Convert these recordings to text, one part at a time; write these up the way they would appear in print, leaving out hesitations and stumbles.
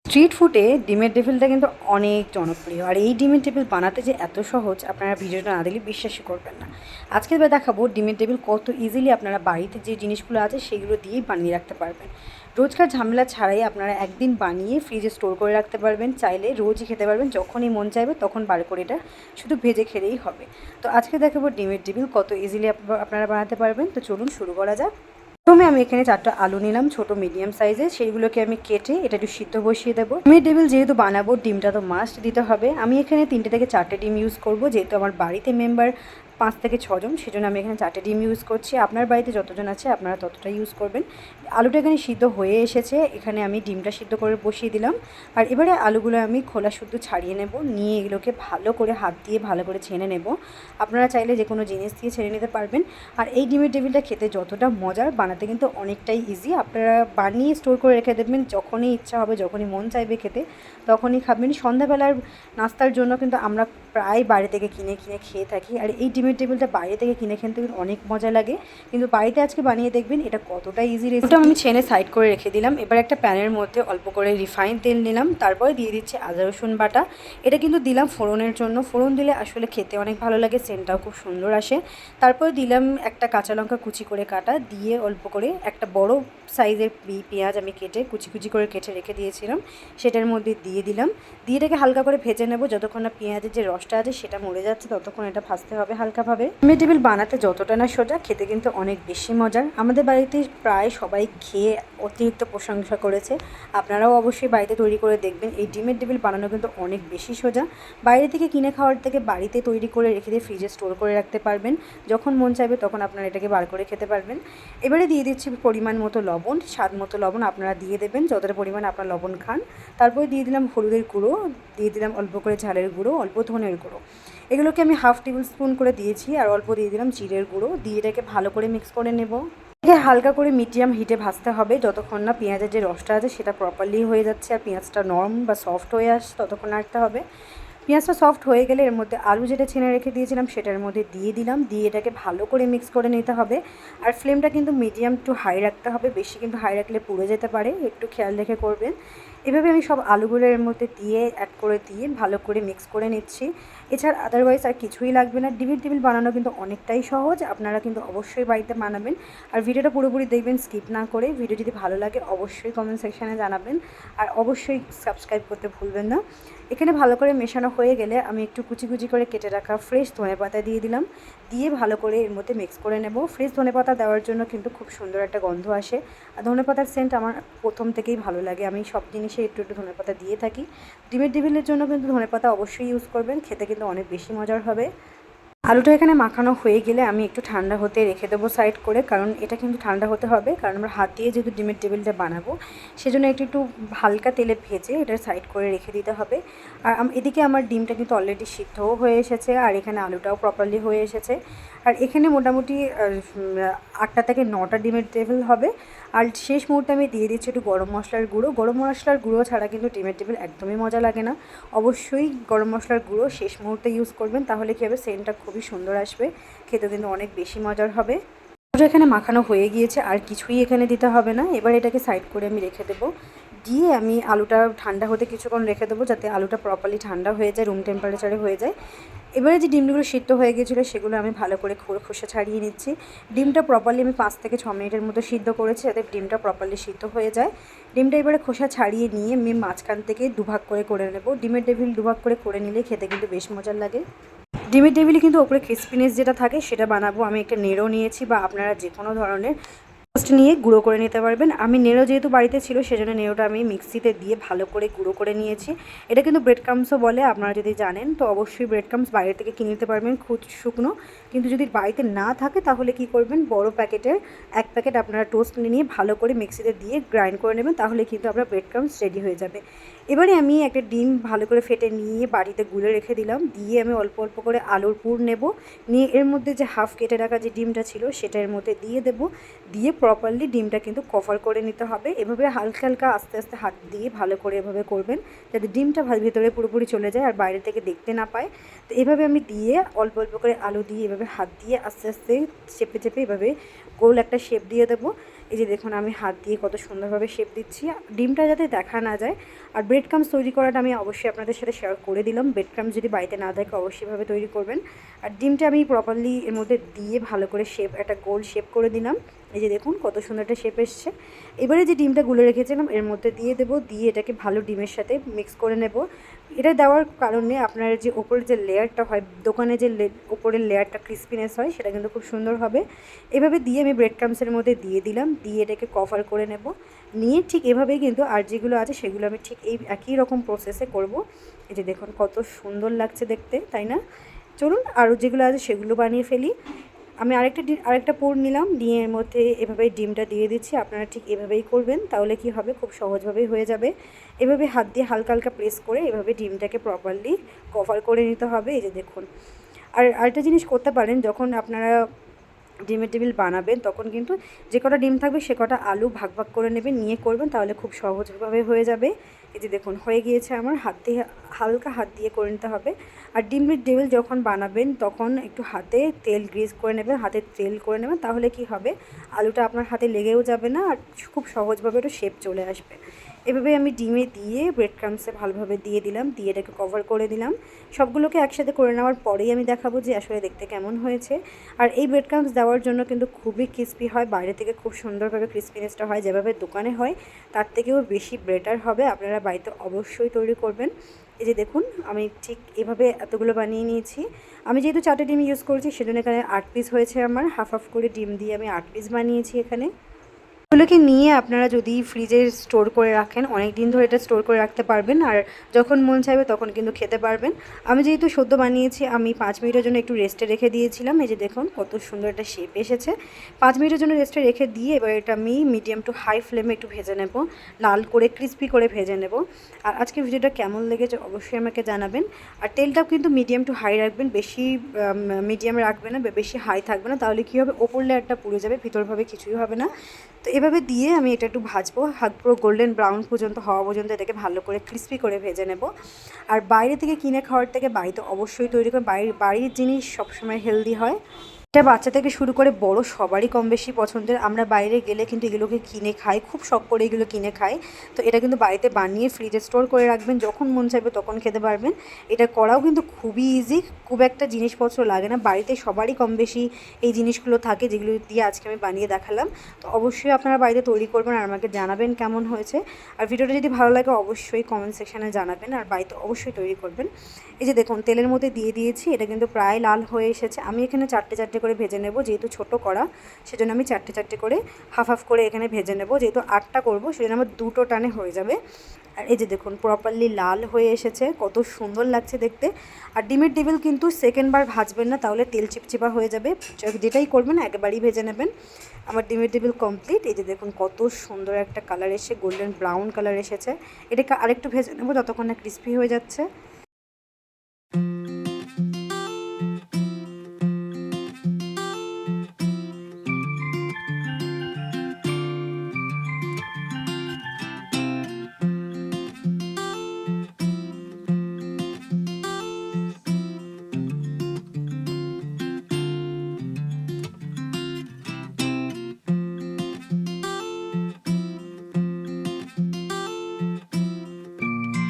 Street ফুডে ডিমের টেবিলটা কিন্তু অনেক জনপ্রিয়, আর এই ডিমের টেবিল বানাতে যে এত সহজ আপনারা ভিডিওটা না দেখলে বিশ্বাসই করবেন না। আজকে দেখাবো ডিমের টেবিল কত ইজিলি আপনারা বাড়িতে যে জিনিসগুলো আছে সেগুলো দিয়েই বানিয়ে রাখতে পারবেন। রোজকার ঝামেলা ছাড়াই আপনারা একদিন বানিয়ে ফ্রিজে স্টোর করে রাখতে পারবেন, চাইলে রোজই খেতে পারবেন, যখনই মন চাইবে তখন বার করে এটা শুধু ভেজে খেলেই হবে। তো আজকে দেখাবো ডিমের টেবিল কত ইজিলি আপনারা বানাতে পারবেন। তো চলুন শুরু করা যাক। প্রথমে আমি এখানে 4টা আলু নিলাম ছোট মিডিয়াম সাইজের, সেইগুলোকে আমি কেটে এটা একটু সিদ্ধ বসিয়ে দেবো। ডিমের টেবিল যেহেতু বানাবো ডিমটা তো মাস্ট দিতে হবে। আমি এখানে 3টে থেকে 4টে ডিম ইউজ করব, যেহেতু আমার বাড়িতে মেম্বার 5 থেকে 6 জন, সেজন্য আমি এখানে 4টে ডিম ইউজ করছি। আপনার বাড়িতে যতজন আছে আপনারা ততটা ইউজ করবেন। আলুটা এখানে সিদ্ধ হয়ে এসেছে, এখানে আমি ডিমটা সিদ্ধ করে বসিয়ে দিলাম। আর এবারে আলুগুলো আমি খোলা শুদ্ধ ছাড়িয়ে নেব, নিয়ে এগুলোকে ভালো করে হাত দিয়ে ভালো করে ছেনে নেব। আপনারা চাইলে যে কোনো জিনিস দিয়ে ছেড়ে নিতে পারবেন। আর এই ডিমের টেবিলটা খেতে যতটা মজার, বানাতে কিন্তু অনেকটাই ইজি। আপনারা বানিয়ে স্টোর করে রেখে দেবেন, যখনই ইচ্ছা হবে যখনই মন চাইবে খেতে তখনই খাবেন। সন্ধ্যাবেলার নাস্তার জন্য কিন্তু আমরা প্রায় বাইরে থেকে কিনে কিনে খেয়ে থাকি, আর এই ডিমের টেবিলটা বাইরে থেকে কিনে খেতে কিন্তু অনেক মজা লাগে, কিন্তু বাড়িতে আজকে বানিয়ে দেখবেন এটা কতটা ইজি রেসিপি। আমি ছেনে সাইড করে রেখে দিলাম। এবার একটা প্যানের মধ্যে অল্প করে রিফাইন তেল নিলাম, তারপরে দিয়ে দিচ্ছি আদা রসুন বাটা। এটা কিন্তু দিলাম ফোড়নের জন্য, ফোড়ন দিলে আসলে খেতে অনেক ভালো লাগে, সেন্টটাও খুব সুন্দর আসে। তারপরে দিলাম একটা কাঁচা লঙ্কা কুচি করে কাটা, দিয়ে অল্প করে একটা বড় সাইজের পেঁয়াজ আমি কেটে কুচি কুচি করে কেটে রেখে দিয়েছিলাম, সেটার মধ্যে দিয়ে দিলাম। দিয়ে এটাকে হালকা করে ভেজে নেব, যতক্ষণ না পেঁয়াজের যে রসটা আছে সেটা মরে যাচ্ছে ততক্ষণ এটা ভাজতে হবে হালকাভাবে। ডিমের টেবিল বানাতে যতটা না সোজা, খেতে কিন্তু অনেক বেশি মজার। আমাদের বাড়িতে প্রায় সবাই খেয়ে অতিরিক্ত প্রশংসা করেছে। আপনারাও অবশ্যই বাড়িতে তৈরি করে দেখবেন। এই ডিমের টেবিল বানানো কিন্তু অনেক বেশি সোজা। বাইরে থেকে কিনে খাওয়ার থেকে বাড়িতে তৈরি করে রেখে দিয়ে ফ্রিজে স্টোর করে রাখতে পারবেন, যখন মন চাইবে তখন আপনারা এটাকে বার করে খেতে পারবেন। এবারে দিয়ে দিচ্ছি পরিমাণ মতো লবণ, স্বাদ মতো লবণ আপনারা দিয়ে দেবেন যতটা পরিমাণ আপনারা লবণ খান। তারপরে দিয়ে দিলাম হলুদের গুঁড়ো, দিয়ে দিলাম অল্প করে ঝালের গুঁড়ো, অল্প ধনের গুঁড়ো। এগুলোকে আমি হাফ টেবিল স্পুন করে দিয়েছি, আর অল্প দিয়ে দিলাম জিরের গুঁড়ো, দিয়ে এটাকে ভালো করে মিক্স করে নেব। এটাকে হালকা করে মিডিয়াম হিটে ভাজতে হবে, যতক্ষণ না পেঁয়াজের যে রসটা আছে সেটা প্রপারলি হয়ে যাচ্ছে আর পেঁয়াজটা নরম বা সফট হয়ে আসছে ততক্ষণ রাখতে হবে। পেঁয়াজটা সফট হয়ে গেলে এর মধ্যে আলু যেটা ছেনে রেখে দিয়েছিলাম সেটার মধ্যে দিয়ে দিলাম, দিয়ে এটাকে ভালো করে মিক্স করে নিতে হবে। আর ফ্লেমটা কিন্তু মিডিয়াম টু হাই রাখতে হবে, বেশি কিন্তু হাই রাখলে পুড়ে যেতে পারে, একটু খেয়াল রেখে করবেন। এভাবে আমি সব আলুগুলো এর মধ্যে দিয়ে অ্যাড করে দিয়ে ভালো করে মিক্স করে নিচ্ছি। এছাড়া আদারওয়াইজ আর কিছুই লাগবে না। ডিমের টেবিল বানানো কিন্তু অনেকটাই সহজ, আপনারা কিন্তু অবশ্যই বাড়িতে বানাবেন। আর ভিডিওটা পুরোপুরি দেখবেন স্কিপ না করে। ভিডিও যদি ভালো লাগে অবশ্যই কমেন্ট সেকশানে জানাবেন, আর অবশ্যই সাবস্ক্রাইব করতে ভুলবেন না। এখানে ভালো করে মেশানো হয়ে গেলে আমি একটু কুচি কুচি করে কেটে রাখা ফ্রেশ ধনেপাতা দিয়ে দিলাম, দিয়ে ভালো করে এর মধ্যে মিক্স করে নেব। ফ্রেশ ধনেপাতা দেওয়ার জন্য কিন্তু খুব সুন্দর একটা গন্ধ আসে, আর ধনেপাতার সেন্ট আমার প্রথম থেকেই ভালো লাগে, আমি সব জিনিসে একটু একটু ধনেপাতা দিয়ে থাকি। ডিমের টেবিলের জন্য কিন্তু ধনেপাতা অবশ্যই ইউজ করবেন, খেতে কিন্তু অনেক বেশি মজার হবে। আলুটা এখানে মাখানো হয়ে গেলে আমি একটু ঠান্ডা হতে রেখে দেবো সাইড করে, কারণ এটা কিন্তু ঠান্ডা হতে হবে, কারণ আমরা হাত দিয়ে যেহেতু ডিমের টেবিলটা বানাবো সেজন্য একটু একটু হালকা তেলে ভেজে এটা সাইড করে রেখে দিতে হবে। আর এদিকে আমার ডিমটা কিন্তু অলরেডি সিদ্ধও হয়ে এসেছে, আর এখানে আলুটাও প্রপারলি হয়ে এসেছে। আর এখানে মোটামুটি 8টা থেকে 9টা ডিমের টেবিল হবে। আর শেষ মুহূর্তে আমি দিয়ে দিচ্ছি একটু গরম মশলার গুঁড়ো। গরম মশলার গুঁড়ো ছাড়া কিন্তু ডিমের টেবিল একদমই মজা লাগে না। অবশ্যই গরম মশলার গুঁড়ো শেষ মুহূর্তে ইউজ করবেন, তাহলে কী হবে সেন্টটা খুবই সুন্দর আসবে, খেতে কিন্তু অনেক বেশি মজার হবে। এখানে মাখানো হয়ে গিয়েছে, আর কিছুই এখানে দিতে হবে না। এবার এটাকে সাইড করে আমি রেখে দেবো, দিয়ে আমি আলুটা ঠান্ডা হতে কিছুক্ষণ রেখে দেবো, যাতে আলুটা প্রপারলি ঠান্ডা হয়ে যায়, রুম টেম্পারেচারে হয়ে যায়। এবারে যে ডিমগুলো সিদ্ধ হয়ে গিয়েছিলো সেগুলো আমি ভালো করে খোসা ছাড়িয়ে নিচ্ছি। ডিমটা প্রপারলি আমি 5 থেকে 6 মিনিটের মতো সিদ্ধ করেছি, যাতে ডিমটা প্রপারলি সিদ্ধ হয়ে যায়। ডিমটা এবারে খোসা ছাড়িয়ে নিয়ে আমি মাঝখান থেকে দুভাগ করে নেব। ডিমের টেবিল দুভাগ করে নিলে খেতে কিন্তু বেশ মজার লাগে। ডিমের টেবিলে কিন্তু ওপরে ক্রিস্পিনেস যেটা থাকে সেটা বানাবো। আমি একটা নেড়ো নিয়েছি, বা আপনারা যে কোনো ধরনের পেস্ট নিয়ে গুঁড়ো করে নিতে পারবেন। আমি নেড়ো যেহেতু বাড়িতে ছিল সেজন্য নেড়োটা আমি মিক্সিতে দিয়ে ভালো করে গুঁড়ো করে নিয়েছি। এটা কিন্তু ব্রেড ক্রাম্বসও বলে, আপনারা যদি জানেন তো অবশ্যই ব্রেড ক্রাম্বস বাইরে থেকে কিনে নিতে পারবেন খুব শুকনো। কিন্তু যদি বাড়িতে না থাকে তাহলে কি করবেন, বড় প্যাকেটের 1 প্যাকেট আপনারা টোস্ট নিয়ে ভালো করে মিক্সিতে দিয়ে গ্রাইন্ড করে নেবেন, তাহলে কিন্তু আপনার ব্রেড ক্রাম্বস রেডি হয়ে যাবে। এবারে আমি একটা ডিম ভালো করে ফেটে নিয়ে বাটিতে গুলে রেখে দিলাম, দিয়ে আমি অল্প অল্প করে আলুর পুর নেব, নিয়ে এর মধ্যে যে হাফ কেটে রাখা যে ডিমটা ছিল সেটা এর মধ্যে দিয়ে দেবো, দিয়ে প্রপারলি ডিমটা কিন্তু কভার করে নিতে হবে। এভাবে হালকা হালকা আস্তে আস্তে হাত দিয়ে ভালো করে এভাবে করবেন, যাতে ডিমটা ভেতরে পুরোপুরি চলে যায় আর বাইরে থেকে দেখতে না পায়। তো এভাবে আমি দিয়ে অল্প অল্প করে আলু দিয়ে এভাবে হাত দিয়ে আস্তে আস্তে চেপে চেপে এভাবে গোল একটা শেপ দিয়ে দেবো। এই যে দেখুন আমি হাত দিয়ে কত সুন্দরভাবে শেপ দিচ্ছি, ডিমটা যাতে দেখা না যায়। আর ব্রেড ক্রামস তৈরি করাটা আমি অবশ্যই আপনাদের সাথে শেয়ার করে দিলাম। ব্রেড ক্রামস যদি বাড়িতে না থাকে অবশ্যইভাবে তৈরি করবেন। আর ডিমটা আমি প্রপারলি এর মধ্যে দিয়ে ভালো করে শেপ, একটা গোল শেপ করে দিলাম। এই যে দেখুন কত সুন্দর একটা শেপ এসছে। এবারে যে ডিমটা গুলে রেখেছিলাম এর মধ্যে দিয়ে দেবো, দিয়ে এটাকে ভালো ডিমের সাথে মিক্স করে নেব। এটা দেওয়ার কারণে আপনার যে ওপরের যে লেয়ারটা হয়, দোকানে যে ওপরের লেয়ারটা ক্রিস্পিনেস হয়, সেটা কিন্তু খুব সুন্দর হবে। এভাবে দিয়ে আমি ব্রেড ক্রামসের মধ্যে দিয়ে দিলাম, দিয়ে এটাকে কভার করে নেব। নিয়ে ঠিক এভাবেই কিন্তু আর যেগুলো আছে সেগুলো আমি ঠিক এই একই রকম প্রসেসে করব। এই যে দেখুন কত সুন্দর লাগছে দেখতে, তাই না? চলুন আরও যেগুলো আছে সেগুলো বানিয়ে ফেলি। আমি আরেকটা পুর নিলাম, নিয়ে এর মধ্যে এভাবেই ডিমটা দিয়ে দিচ্ছি। আপনারা ঠিক এভাবেই করবেন, তাহলে কি হবে, খুব সহজভাবেই হয়ে যাবে। এভাবে হাত দিয়ে হালকা হালকা প্রেস করে এভাবে ডিমটাকে প্রপারলি কভার করে নিতে হবে। এই যে দেখুন। আর আরেকটা জিনিস করতে পারেন, যখন আপনারা ডিমের টেবিল বানাবেন তখন কিন্তু যে কটা ডিম থাকবে সে কটা আলু ভাগ ভাগ করে নেবেন, নিয়ে করবেন, তাহলে খুব সহজভাবে হয়ে যাবে। এই যে দেখুন হয়ে গিয়েছে আমার, হাত দিয়ে হালকা হাত দিয়ে করে নিতে হবে। আর ডিমের টেবিল যখন বানাবেন তখন একটু হাতে তেল গ্রিজ করে নেবেন, হাতে তেল করে নেবেন, তাহলে কি হবে, আলুটা আপনার হাতে লেগেও যাবে না আর খুব সহজভাবে একটু শেপ চলে আসবে। এভাবে আমি ডিমে দিয়ে ব্রেড ক্রামসে ভালোভাবে দিয়ে দিলাম, দিয়ে এটাকে কভার করে দিলাম। সবগুলোকে একসাথে করে নেওয়ার পরেই আমি দেখাবো যে আসলে দেখতে কেমন হয়েছে। আর এই ব্রেড ক্রামস দেওয়ার জন্য কিন্তু খুবই ক্রিস্পি হয়, বাইরে থেকে খুব সুন্দরভাবে ক্রিস্পিনেসটা হয়, যেভাবে দোকানে হয় তার থেকেও বেশি বেটার হবে। আপনারা বাড়িতে অবশ্যই তৈরি করবেন। এই যে দেখুন আমি ঠিক এভাবে এতগুলো বানিয়ে নিয়েছি। আমি যেহেতু 4টে ডিম ইউজ করেছি সেজন্য এখানে 8 পিস হয়েছে আমার, হাফ হাফ করে ডিম দিয়ে আমি 8 পিস বানিয়েছি এখানে। এগুলোকে নিয়ে আপনারা যদি ফ্রিজে স্টোর করে রাখেন অনেক দিন ধরে এটা স্টোর করে রাখতে পারবেন, আর যখন মন চাইবে তখন কিন্তু খেতে পারবেন। আমি যেহেতু সদ্য বানিয়েছি আমি 5 মিনিটের জন্য একটু রেস্টে রেখে দিয়েছিলাম। এই যে দেখুন কত সুন্দর একটা শেপ এসেছে। 5 মিনিটের জন্য রেস্টে রেখে দিয়ে এবার এটা আমি মিডিয়াম টু হাই ফ্লেমে একটু ভেজে নেব, লাল করে ক্রিস্পি করে ভেজে নেব। আর আজকে ভিডিওটা কেমন লেগেছে অবশ্যই আমাকে জানাবেন। আর তেলটাও কিন্তু মিডিয়াম টু হাই রাখবেন, বেশি মিডিয়ামে রাখবেন না, বেশি হাই থাকবে না, তাহলে কী হবে, ওপর লেয়ারটা পুড়ে যাবে, ভিতরভাবে কিছুই হবে না। তো এভাবে দিয়ে আমি এটা একটু ভাজবো, হাত পুরো গোল্ডেন ব্রাউন পর্যন্ত হওয়া পর্যন্ত এটাকে ভালো করে ক্রিস্পি করে ভেজে নেব। আর বাইরে থেকে কিনে খাওয়ার থেকে বাড়িতে অবশ্যই তৈরি করে, বাড়ির জিনিস সবসময় হেলদি হয়। এটা বাচ্চা থেকে শুরু করে বড় সবারই কম বেশি পছন্দের। আমরা বাইরে গেলে কিন্তু এগুলোকে কিনে খাই, খুব শখ করে এগুলো কিনে খাই। তো এটা কিন্তু বাড়িতে বানিয়ে ফ্রিজে স্টোর করে রাখবেন, যখন মন চাইবে তখন খেতে পারবেন। এটা করাও কিন্তু খুবই ইজি, খুব একটা জিনিসপত্র লাগে না, বাড়িতে সবারই কম বেশি এই জিনিসগুলো থাকে যেগুলো দিয়ে আজকে আমি বানিয়ে দেখালাম। তো অবশ্যই আপনারা বাড়িতে তৈরি করবেন আর আমাকে জানাবেন কেমন হয়েছে। আর ভিডিওটা যদি ভালো লাগে অবশ্যই কমেন্ট সেকশানে জানাবেন, আর বাড়িতে অবশ্যই তৈরি করবেন। এই যে দেখুন তেলের মধ্যে দিয়ে দিয়েছি, এটা কিন্তু প্রায় লাল হয়ে এসেছে। আমি এখানে 4টে করে ভেজে নেব, যেহেতু ছোটো কড়া সেজন্য আমি 4টে করে হাফ হাফ করে এখানে ভেজে নেব, যেহেতু 8টা করবো সেজন্য আমার 2টো টানে হয়ে যাবে। আর এই যে দেখুন প্রপারলি লাল হয়ে এসেছে, কত সুন্দর লাগছে দেখতে। আর ডিমের টেবিল কিন্তু সেকেন্ডবার ভাজবেন না, তাহলে তেল চিপচিপা হয়ে যাবে। যেটাই করবেন একবারই ভেজে নেবেন। আমার ডিমের টেবিল কমপ্লিট। এই যে দেখুন কত সুন্দর একটা কালার এসে, গোল্ডেন ব্রাউন কালার এসেছে। এটাকে আরেকটু ভেজে নেবো যতক্ষণ না ক্রিস্পি হয়ে যাচ্ছে।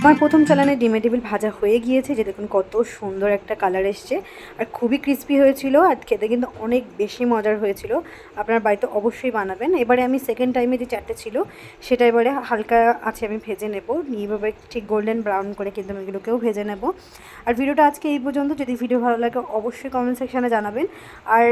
আমার প্রথম চালানে ডিমের টেবিল ভাজা হয়ে গিয়েছে, যে দেখুন কত সুন্দর একটা কালার এসছে আর খুবই ক্রিস্পি হয়েছিল, আর খেতে কিন্তু অনেক বেশি মজার হয়েছিল। আপনার বাড়িতে অবশ্যই বানাবেন। এবারে আমি সেকেন্ড টাইমে যে 4টে ছিল সেটা এবারে হালকা আছে আমি ভেজে নেব, এইভাবে ঠিক গোল্ডেন ব্রাউন করে কিন্তু আমি এগুলোকেও ভেজে নেব। আর ভিডিওটা আজকে এই পর্যন্ত। যদি ভিডিও ভালো লাগে অবশ্যই কমেন্ট সেকশানে জানাবেন। আর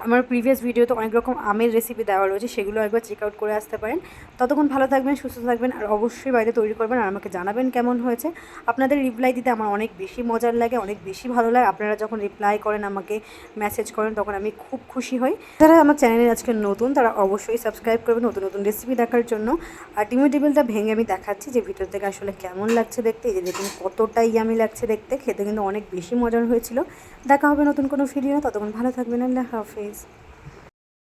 আমার প্রিভিয়াস ভিডিওতে অনেক রকম আমের রেসিপি দেওয়া রয়েছে, সেগুলো একবার চেক আউট করে আসতে পারেন। ততক্ষণ ভালো থাকবেন, সুস্থ থাকবেন, আর অবশ্যই বাড়িতে তৈরি করবেন আর আমাকে জানাবেন কেমন হয়েছে। আপনাদের রিপ্লাই দিতে আমার অনেক বেশি মজার লাগে, অনেক বেশি ভালো লাগে। আপনারা যখন রিপ্লাই করেন, আমাকে মেসেজ করেন, তখন আমি খুব খুশি হই। যারা আমার চ্যানেলে আজকে নতুন তারা অবশ্যই সাবস্ক্রাইব করবেন নতুন নতুন রেসিপি দেখার জন্য। আর ডিমের টেবিলটা ভেঙে আমি দেখাচ্ছি যে ভিতর থেকে আসলে কেমন লাগছে দেখতে। এই যে দেখুন কতটাই ইয়ামি লাগছে দেখতে, খেতে কিন্তু অনেক বেশি মজার হয়েছিল। দেখা হবে নতুন কোনো ভিডিও, ততক্ষণ ভালো থাকবেন, আল্লাহ হাফেজ।